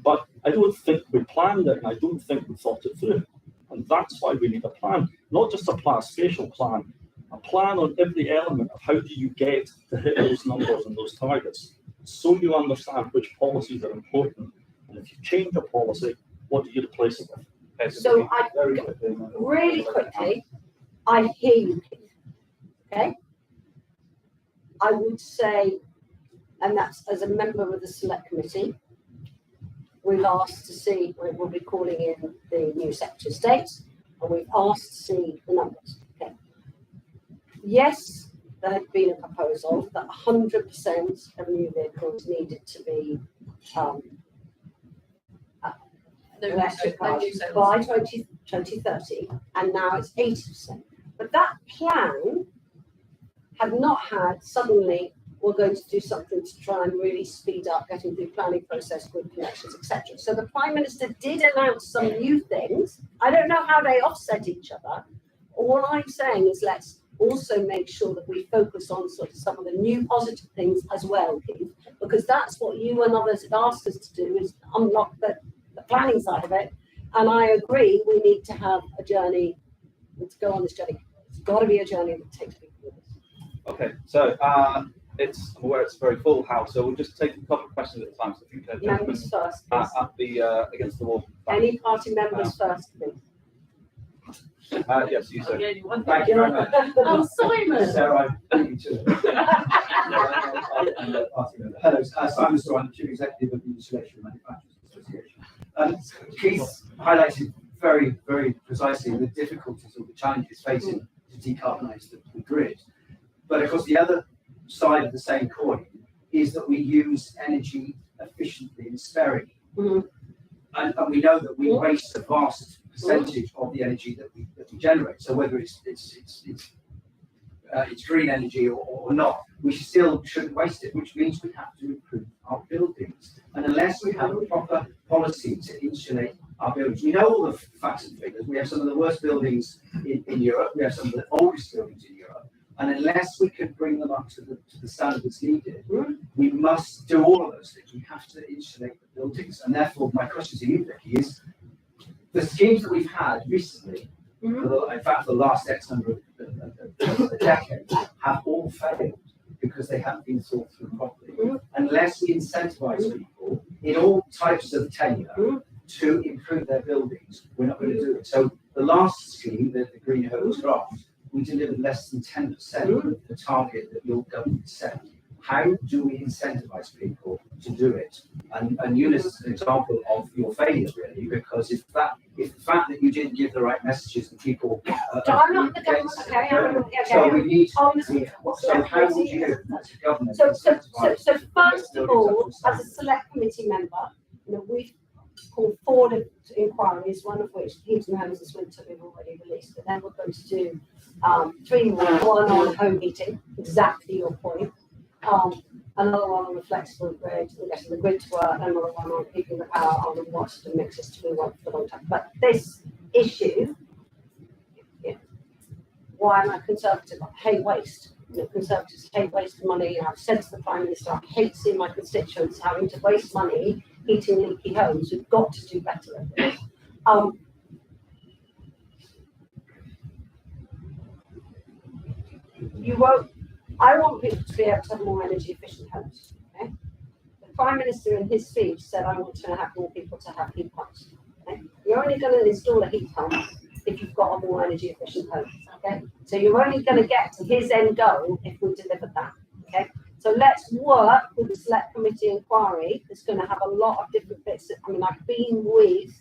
But I don't think we planned it, and I don't think we thought it through. And that's why we need a plan, not just a spatial plan, a plan on every element of how do you get to hit those numbers and those targets, so you understand which policies are important And if you change a policy, what do you replace it with? Okay, So Vicky, I- very quickly, and then- Really quickly, I hear you, Keith. Okay? I would say, and that's as a member of the select committee, we've asked to see, we'll be calling in the new Secretary of State, and we've asked to see the numbers. Okay. Yes, there had been a proposal that 100% of new vehicles needed to be electric no cars new sales. by 2030, and now it's 80%. But that plan had not had suddenly, we're going to do something to try and really speed up getting through planning process, grid connections, etc. So the Prime Minister did announce some new things. I don't know how they offset each other. All I'm saying is let's also make sure that we focus on sort of some of the new positive things as well, Keith, because that's what you and others have asked us to do, is unlock the planning side of it. And I agree, we need to have a journey, to go on this journey. It's got to be a journey that takes people with us. Okay, so I'm aware it's a very full house, so we'll just take a couple of questions at a time. So I think gentlemen, Members first, please. at the against the wall. Any party members first, please. Yes, you sir. Thank you very much. Oh, Simon! Sarah, I beat you to it. Hello, Simon Storr, I'm the Chief Executive of the Insulation Manufacturers Association. Keith highlighted very, very precisely the difficulties or the challenges facing to decarbonise the grid. But of course, the other side of the same coin is that we use energy efficiently and sparingly. Mhm. And we know that we waste a vast percentage of the energy that we generate. So whether it's green energy or not, we still shouldn't waste it, which means we have to improve our buildings. And unless we have a proper policy to insulate our buildings, we know all the facts and figures. We have some of the worst buildings in Europe. We have some of the oldest buildings in Europe. And unless we can bring them up to the standards needed, we must do all of those things. We have to insulate the buildings. And therefore, my question to you, Vicky, is the schemes that we've had recently, in fact, the last X number of decades, have all failed because they haven't been thought through properly. Unless we incentivize people in all types of tenure to improve their buildings, we're not going to do it. So the last scheme, the Green Homes Draft, we delivered less than 10% of the target that your government set. How do we incentivize people to do it? And Eunice is an example of your failure, really, because if the fact that you didn't give the right messages and people I'm not the government, okay, so we need so how would you as a government So incentivize first of all, buildings up to as a select committee member, we've called 4 inquiries, one of which heating homes this winter we've already released, but then we're going to do 3 more, one on home heating, exactly your point. Another one on the flexible grid, and getting the grid to work, another one on keeping the power on and what's the mixes to be worked for a long time. But this issue, why am I conservative? I hate waste. Conservatives hate waste money. I've said to the Prime Minister, I hate seeing my constituents having to waste money heating leaky homes. We've got to do better at this. I want people to be able to have more energy efficient homes. Okay? The Prime Minister in his speech said, I want to have more people to have heat pumps. Okay? You're only going to install a heat pump if you've got a more energy efficient home. Okay? So you're only going to get to his end goal if we deliver that. Okay? So let's work with the select committee inquiry. It's going to have a lot of different bits. I mean, I've been with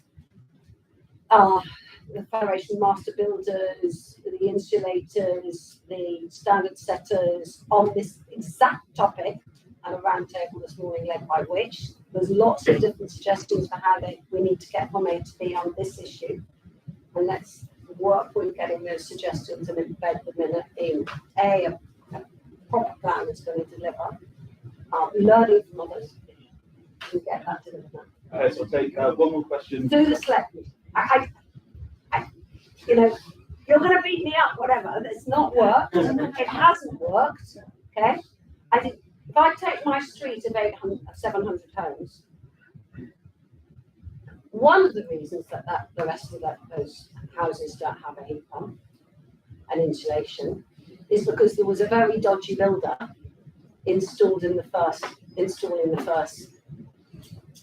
the Federation Master Builders, the insulators, the standard setters on this exact topic at a round table this morning led by Which. There's lots of different suggestions for how we need to get from A to B on this issue. And let's work with getting those suggestions and embed them in a proper plan that's going to deliver. Learning from others and get that delivered now. Okay, so I'll take one more question. Do the select. You're going to beat me up, whatever. It's not worked. It hasn't worked. Okay. I think if I take my street of 700 homes, one of the reasons that the rest of those houses don't have a heat pump and insulation is because there was a very dodgy builder installing the first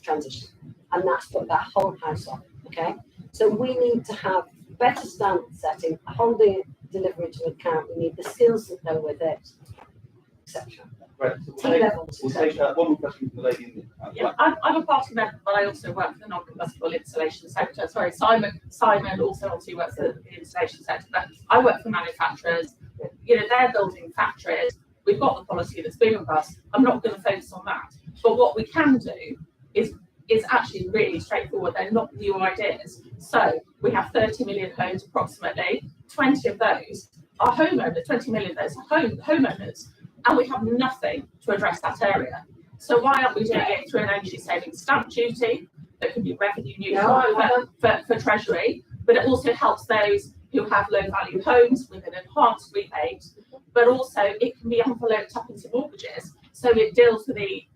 transition. and that's put that whole house on. Okay, so we need to have better standard setting, holding delivery to account. We need the skills that go with it, etc. Right. So we'll take one more question from the lady in the Yeah, I'm a party member, but I also work for the non-combustible installation sector. Sorry, Simon also obviously works for the installation sector, but I work for manufacturers. You know, they're building factories. We've got the policy that's been with us. I'm not going to focus on that. But what we can do is actually really straightforward. They're not new ideas. So we have 30 million homes approximately. 20 of those are homeowners. 20 million of those are homeowners. And we have nothing to address that area. So why aren't we doing it through an energy savings stamp duty that can be revenue neutral for Treasury, but it also helps those who have low value homes with an enhanced rebate, but also it can be enveloped up into mortgages. So it deals with the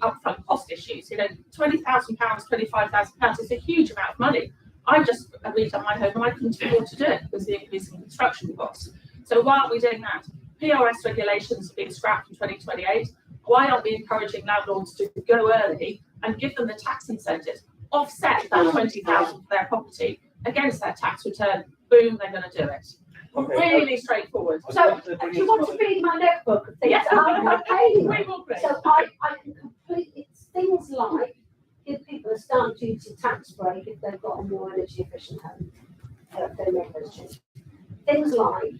upfront cost issues. You know, £20,000, £25,000 is a huge amount of money. I just redone my home and I couldn't afford to do it because of the increase in construction costs. So why aren't we doing that? PRS regulations are being scrapped in 2028. Why aren't we encouraging landlords to go early and give them the tax incentives, offset that 20,000 for their property against their tax return? Boom, they're going to do it. Okay, Really straightforward. So, do you want to read my notebook of things? Yes, I'm paying. we will be. So I can completely, it's things like give people a stamp duty tax break if they've got a more energy efficient home. They make those changes. Things like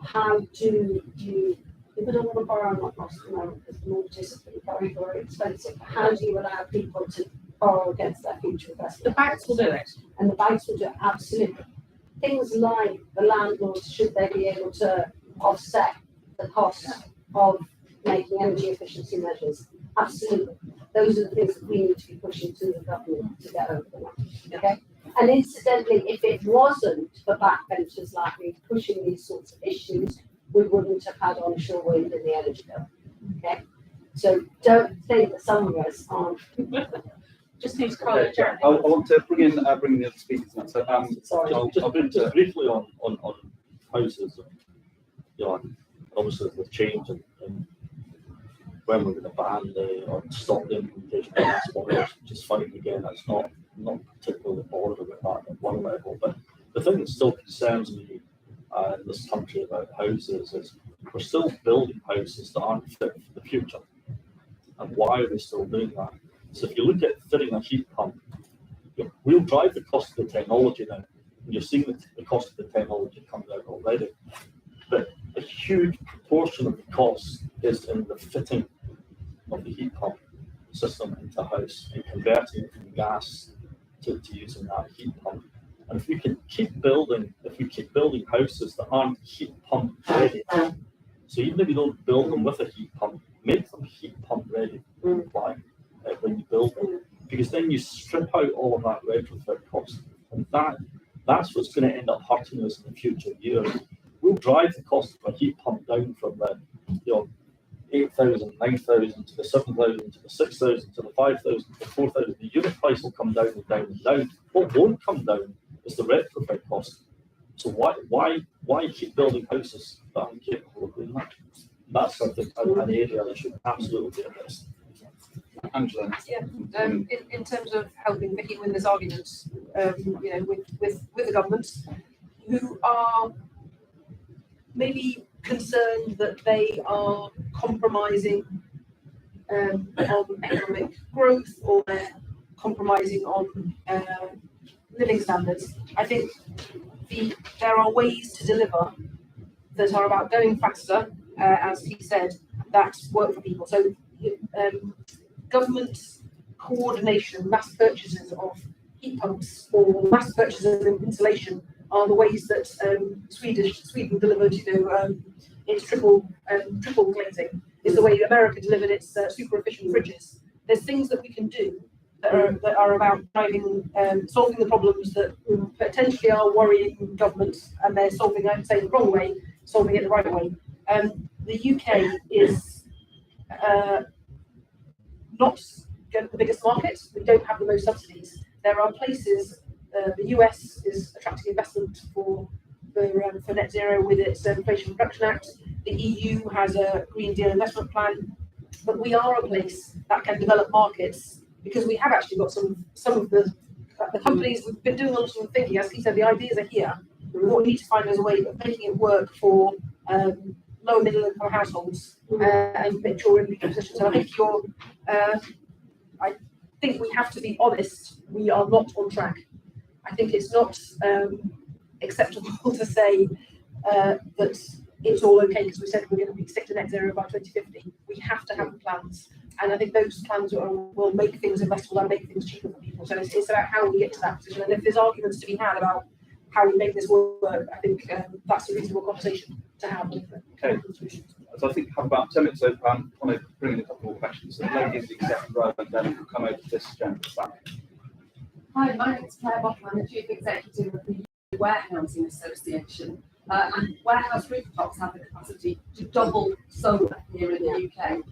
how do you, people don't want to borrow not lost at the moment because the mortgages are very, very expensive. How do you allow people to borrow against their future investment? The banks will do it. And the banks will do it, absolutely. Things like the landlords, should they be able to offset the cost of making energy efficiency measures? Absolutely. Those are the things that we need to be pushing to the government to get over the line. Okay? And incidentally, if it wasn't for backbenchers like me pushing these sorts of issues, we wouldn't have had onshore wind in the energy bill. Okay? So don't think that some of us aren't. Just need to call it. I want to bring in the other speakers now. So, Sorry. Just briefly on houses, you know, obviously the change and when we're going to ban or stop the implementation of gas boilers, which is fine again. That's not particularly bothered about that at one level. But the thing that still concerns me in this country about houses is we're still building houses that aren't fit for the future. And why are we still doing that? So if you look at fitting a heat pump, we'll drive the cost of the technology now. And you're seeing the cost of the technology coming out already. But a huge proportion of the cost is in the fitting of the heat pump system into a house and converting it from gas to using that heat pump. And if we keep building houses that aren't heat pump ready, so even if you don't build them with a heat pump, make them heat pump ready when you build them, because then you strip out all of that retrofit cost, and that's what's going to end up hurting us in the future years. We'll drive the cost of a heat pump down from the 8,000, 9,000 to the 7,000 to the 6,000 to the 5,000 to the 4,000. The unit price will come down and down and down. What won't come down is the retrofit cost. So why keep building houses that aren't capable of doing that? That's something, an area that should absolutely be addressed. Angela. Yeah, in terms of helping Vicky win this argument, with the government, who are maybe concerned that they are compromising on economic growth, or they're compromising on living standards. I think there are ways to deliver that are about going faster, as he said, that work for people. So government coordination, mass purchases of heat pumps or mass purchases of insulation are the ways that Sweden delivered, its triple glazing, is the way America delivered its super efficient fridges. There's things that we can do that are about driving, solving the problems that potentially are worrying governments, and they're solving, I would say, the wrong way, solving it the right way. The UK is not the biggest market. We don't have the most subsidies. There are places. The US is attracting investment for net zero with its Inflation Reduction Act. The EU has a Green Deal investment plan, but we are a place that can develop markets because we have actually got some of the companies. We've been doing a lot of thinking. As he said, the ideas are here. What we need to find is a way of making it work for lower middle income households and make sure we're in a good position. So I think we have to be honest. We are not on track. I think it's not acceptable to say that it's all okay because we said we're going to stick to net zero by 2050. We have to have the plans, and I think those plans will make things investable and make things cheaper for people. So it's about how we get to that position. And if there's arguments to be had about how we make this work, I think that's a reasonable conversation to have. Okay. So I think we have about 10 minutes, so I want to bring in a couple more questions. So ladies, the executive row, and then we'll come over to this gentleman back. Hi, my name is Claire Bottom. I'm the Chief Executive of the Warehousing Association. And warehouse rooftops have the capacity to double solar here in the UK.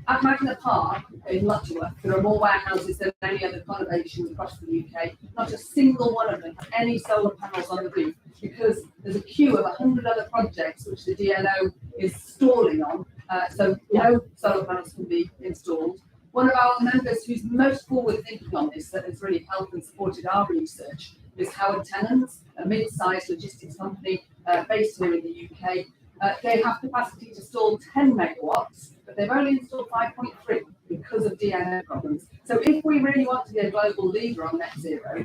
At Magna Park in Lutterworth, there are more warehouses than any other conurbations across the UK. Not a single one of them have any solar panels on the roof because there's a queue of 100 other projects which the DNO is stalling on. So no solar panels can be installed. One of our members who's most forward thinking on this, that has really helped and supported our research, is Howard Tennants, a mid-sized logistics company based here in the UK. They have capacity to install 10 megawatts, but they've only installed 5.3 because of DNO problems. So if we really want to be a global leader on net zero,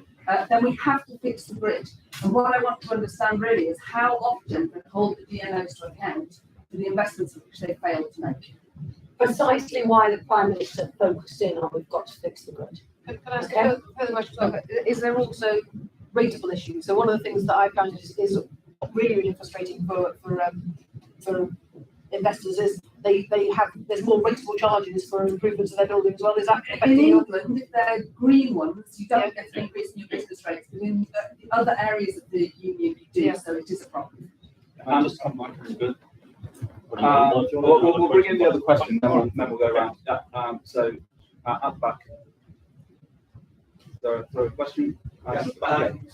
then we have to fix the grid. And what I want to understand really is how often can hold the DNOs to account for the investments which they failed to make. Precisely why the Prime Minister focused in on we've got to fix the grid. Can I ask a further question? Is there also rateable issues? So one of the things that I found is really frustrating for investors is there's more rateable charges for improvements of their building as well. Is that in England, if they're green ones, you don't get an increase in your business rates, but in the other areas of the union you do, so it is a problem. Just come back to good. We'll bring in the other question, then we'll go around. So at the back. So a question.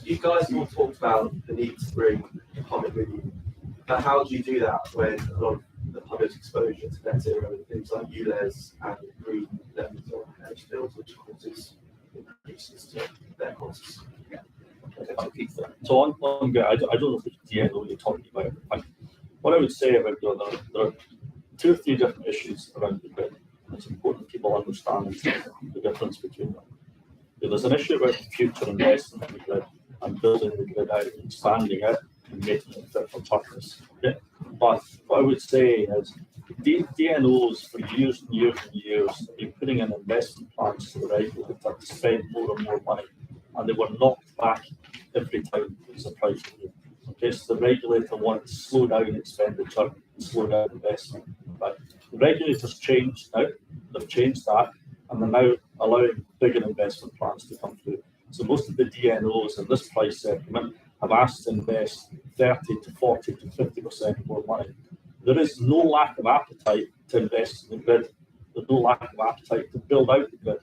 You guys all talked about the need to bring the public with you, but how do you do that when a lot of the public's exposure to net zero and things like ULEZ and green levels on energy bills, which causes increases to their costs? So on I don't know if it's DNO you're talking about. What I would say about there are 2 or 3 different issues around the grid. It's important people understand the difference between them. There's an issue about future investment in the grid and building the grid out, expanding it and making it fit for purpose. Okay? But what I would say is DNOs for years and years and years have been putting in investment plans to the regulator to spend more and more money, and they were knocked back every time there was a price review. Okay, so the regulator wanted to slow down expenditure and slow down investment. But the regulators changed now, they've changed that, and they're now allowing bigger investment plans to come through. So most of the DNOs in this price segment have asked to invest 30 to 40 to 50% more money. There is no lack of appetite to invest in the grid. There's no lack of appetite to build out the grid.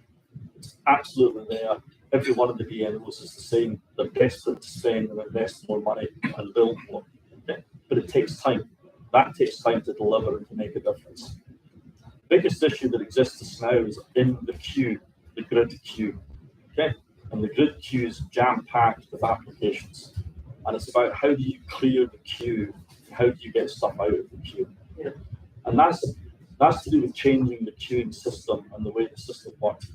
It's absolutely there. Every one of the DNOs is the same. They're desperate to spend and invest more money and build more. Okay? But it takes time. That takes time to deliver and to make a difference. The biggest issue that exists now is in the queue, the grid queue. Okay? And the grid queue is jam-packed with applications. And it's about how do you clear the queue, how do you get stuff out of the queue. Okay? And that's to do with changing the queuing system and the way the system works.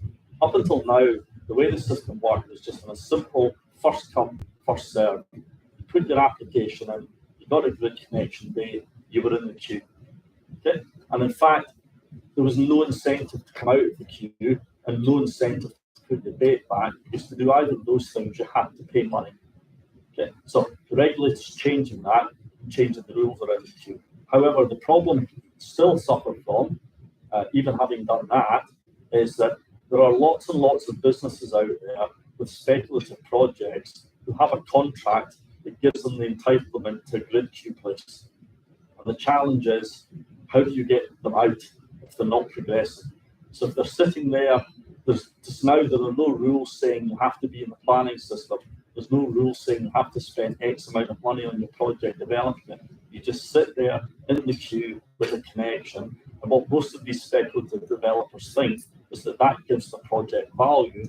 Up until now, the way the system worked was just on a simple first come, first serve. You put your application in, you got a grid connection day, you were in the queue. Okay? And in fact, there was no incentive to come out of the queue and no incentive to put the date back, because to do either of those things, you had to pay money. Okay? So the regulator's changing that, changing the rules around the queue. However, the problem still suffered from, even having done that, is that there are lots and lots of businesses out there with speculative projects who have a contract that gives them the entitlement to a grid queue place. And the challenge is, how do you get them out if they're not progressing? So if they're sitting there, there are no rules saying you have to be in the planning system. There's no rules saying you have to spend X amount of money on your project development. You just sit there in the queue with a connection. And what most of these speculative developers think is that gives the project value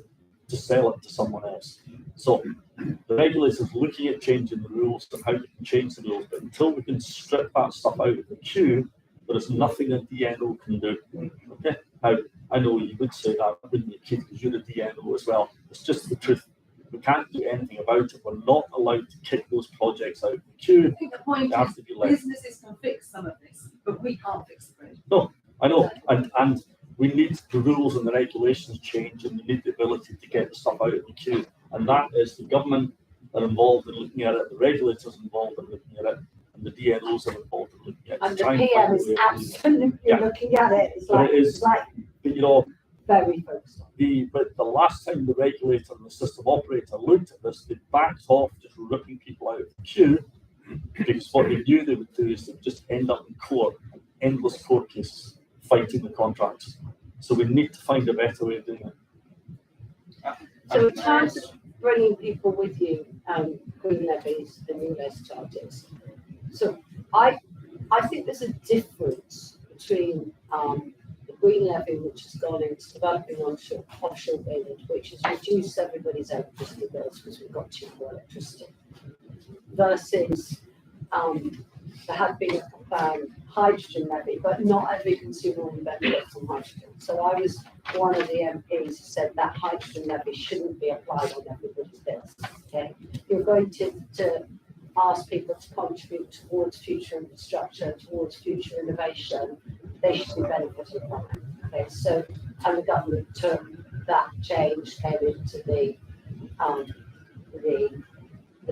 to sell it to someone else. So the regulators looking at changing the rules and how we can change the rules, but until we can strip that stuff out of the queue, there is nothing a DNO can do. Okay? Now, I know you would say that, wouldn't you, Keith, because you're a DNO as well. It's just the truth. We can't do anything about it. We're not allowed to kick those projects out of the queue. I think the point They have to be let. businesses can fix some of this, but we can't fix the grid. No, I know, and we need the rules and the regulations change, and we need the ability to get the stuff out of the queue. And that is the government are involved in looking at it, the regulators involved in looking at it, and the DNOs are involved in looking at it. And the Try and PM find a is way of- absolutely Yeah. looking at it. It's But like, it is- it's like But, you know, very focused on. but the last time the regulator and the system operator looked at this, they backed off just ripping people out of the queue, because what they knew they would do is they'd just end up in court, endless court cases, fighting the contracts. So we need to find a better way of doing it. So in terms of bringing people with you, green levies and new less charges. So I think there's a difference between the green levy, which has gone into developing offshore wind, which has reduced everybody's electricity bills because we've got cheaper electricity, versus there had been a hydrogen levy, but not every consumer will benefit from hydrogen. So I was one of the MPs who said that hydrogen levy shouldn't be applied on everybody's bills. Okay, you're going to ask people to contribute towards future infrastructure, towards future innovation. They should be benefiting from it. Okay, so and the government took that change, came into the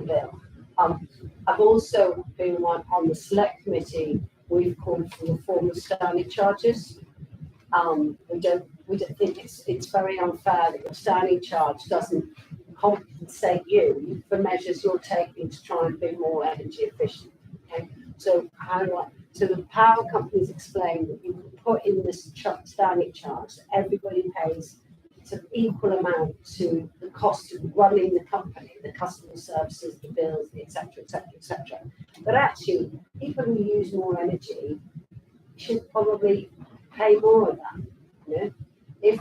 bill. I've also been on the select committee. We've called for reform of standing charges. We don't think it's very unfair that your standing charge doesn't compensate you for measures you're taking to try and be more energy efficient. Okay, so the power companies explain that you can put in this standing charge that everybody pays an equal amount to the cost of running the company, the customer services, the bills, etc., etc., etc. But actually, people who use more energy should probably pay more of that. You know? If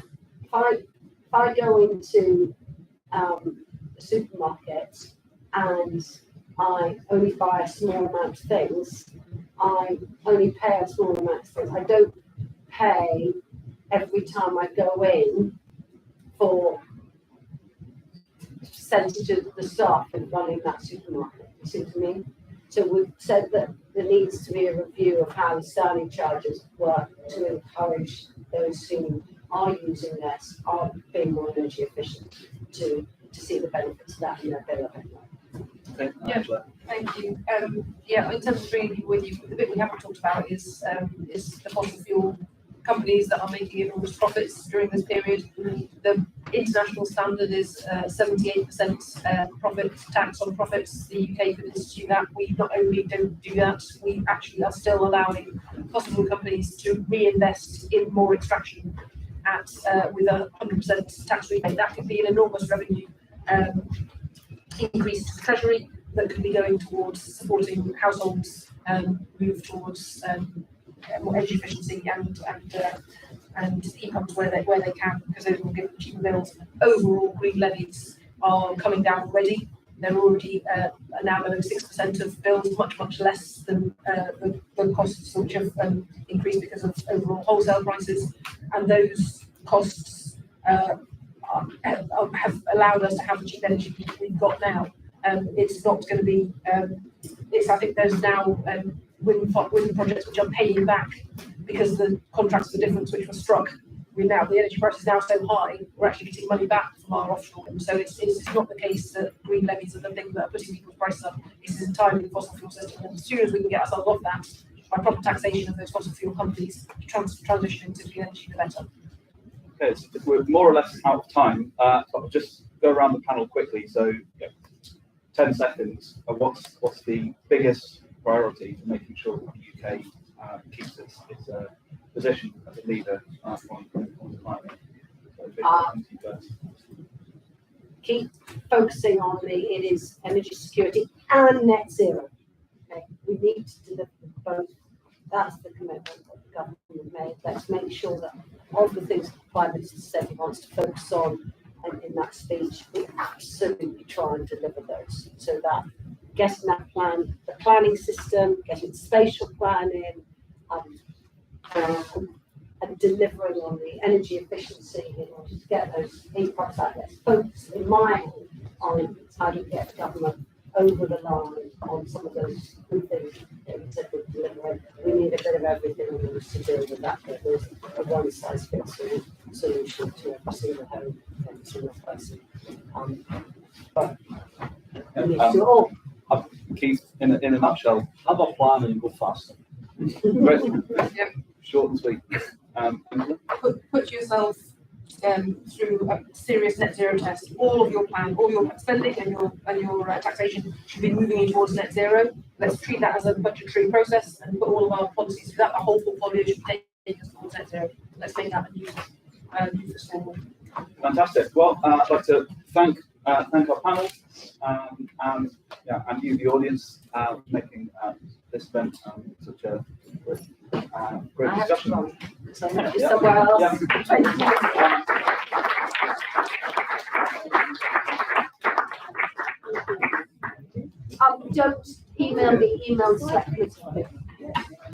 I go into a supermarket and I only buy a small amount of things, I only pay a small amount of things. I don't pay every time I go in for a percentage of the staff in running that supermarket. You see what I mean? So we've said that there needs to be a review of how the standing charges work to encourage those who are using less, are being more energy efficient, to see the benefits of that in their bill. Okay, Yeah. Angela. Thank you. Yeah, in terms of bringing people with you, the bit we haven't talked about is the fossil fuel companies that are making enormous profits during this period. The international standard is 78% profit tax on profits. The UK could institute that. We not only don't do that, we actually are still allowing fossil fuel companies to reinvest in more extraction with a 100% tax rebate. That could be an enormous revenue increase to the treasury that could be going towards supporting households move towards more energy efficiency and heat pumps where they can, because those will give them cheaper bills. Overall, green levies are coming down already. They're already now below 6% of bills, much less than the costs which have increased because of overall wholesale prices. And those costs have allowed us to have the cheap energy we've got now. It's not going to be. I think there's now wind projects which are paying back because the contracts are different, which were struck. The energy price is now so high, we're actually getting money back from our offshore wind. So it's not the case that green levies are the thing that are putting people's prices up. This is entirely the fossil fuel system. And as soon as we can get ourselves off that, by proper taxation of those fossil fuel companies, transition into green energy, the better. Okay, so we're more or less out of time. But I'll just go around the panel quickly. So, 10 seconds of what's the biggest priority for making sure that the UK keeps its position as a leader on climate. So, Keep focusing on it is energy security and net zero. Okay, we need to deliver both. That's the commitment that the government made. Let's make sure that all the things Prime Minister said he wants to focus on in that speech, we absolutely try and deliver those. So that getting that plan, the planning system, getting spatial planning, and delivering on the energy efficiency in order to get those heat pumps out there. Focus in my mind on how do you get government over the line on some of those good things that we said we're delivering. We need a bit of everything in order to deal with that. But there's a one size fits all solution to every single home, every single person. But we need to do it all. Keith, in a nutshell, Have a plan and go faster. great, Yep. short and sweet. Put yourself through a serious net zero test. All of your plan, all your spending and your taxation should be moving in towards net zero. Let's treat that as a budgetary process and put all of our policies through that. The whole portfolio should take us towards net zero. Let's take that and use it forward. Fantastic. Well, I'd like to thank our panel and you, the audience, for making this event such a great I have to discussion. run, so I'm going to be Yeah. somewhere else. Yeah. Thank you. Don't email me, email the select committee.